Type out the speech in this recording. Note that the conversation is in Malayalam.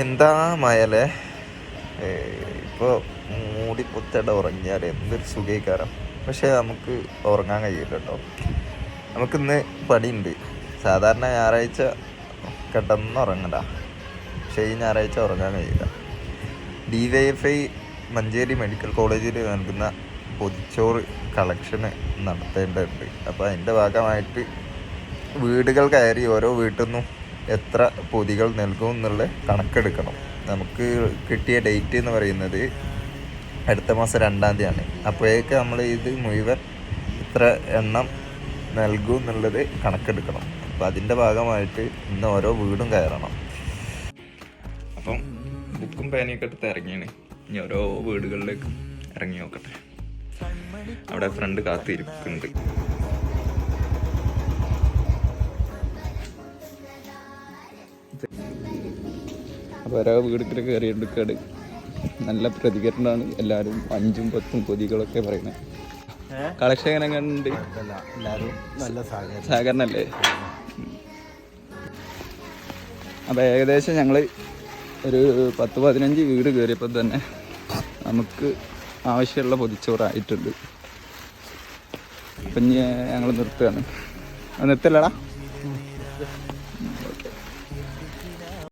എന്താ മയലേ ഇപ്പോൾ മൂടി പുത്തട ഉറങ്ങിയാൽ എന്തൊരു സുഖീകാരം. പക്ഷെ നമുക്ക് ഉറങ്ങാൻ കഴിയില്ല കേട്ടോ. നമുക്കിന്ന് പണിയുണ്ട്. സാധാരണ ഞായറാഴ്ച കിടന്നുറങ്ങണ്ട, പക്ഷേ ഈ ഞായറാഴ്ച ഉറങ്ങാൻ കഴിയില്ല. DYFI മഞ്ചേരി മെഡിക്കൽ കോളേജിൽ നൽകുന്ന പൊതിച്ചോറ് കളക്ഷന് നടത്തേണ്ടതുണ്ട്. അപ്പോൾ അതിൻ്റെ ഭാഗമായിട്ട് വീടുകൾ കയറി ഓരോ വീട്ടിൽ നിന്നും എത്ര പൊതികൾ നൽകും എന്നുള്ള കണക്കെടുക്കണം. നമുക്ക് കിട്ടിയ ഡേറ്റ് എന്ന് പറയുന്നത് അടുത്ത മാസം 2-ാം തീയതിയാണ്. അപ്പോഴേക്ക് നമ്മൾ ഇത് മുഴുവൻ ഇത്ര എണ്ണം നൽകും എന്നുള്ളത് കണക്കെടുക്കണം. അപ്പോൾ അതിൻ്റെ ഭാഗമായിട്ട് ഇന്ന് ഓരോ വീടും കയറണം. അപ്പം ബുക്കും പേനയൊക്കെ എടുത്ത് ഇറങ്ങിയാണ്. ഇനി ഓരോ വീടുകളിലേക്ക് ഇറങ്ങി നോക്കട്ടെ. അവിടെ ഫ്രണ്ട് കാത്തിരിക്കുന്നുണ്ട്. അപ്പോൾ ഓരോ വീടുകൾ കയറി എടുക്കാട് നല്ല പ്രതികരണമാണ്. എല്ലാവരും 5ഉം 10ഉം പൊതികളൊക്കെ പറയുന്നത്. കളക്ഷൻ എങ്ങനെ കണ്ട്? എല്ലാവരും നല്ല സഹകരണല്ലേ? അപ്പോൾ ഏകദേശം ഞങ്ങൾ ഒരു 10-15 വീട് കയറിയപ്പോൾ തന്നെ നമുക്ക് ആവശ്യമുള്ള പൊതിച്ചോറായിട്ടുണ്ട്. അപ്പം ഇനി ഞങ്ങൾ നിർത്തുകയാണ്. നിർത്തല്ലടാ.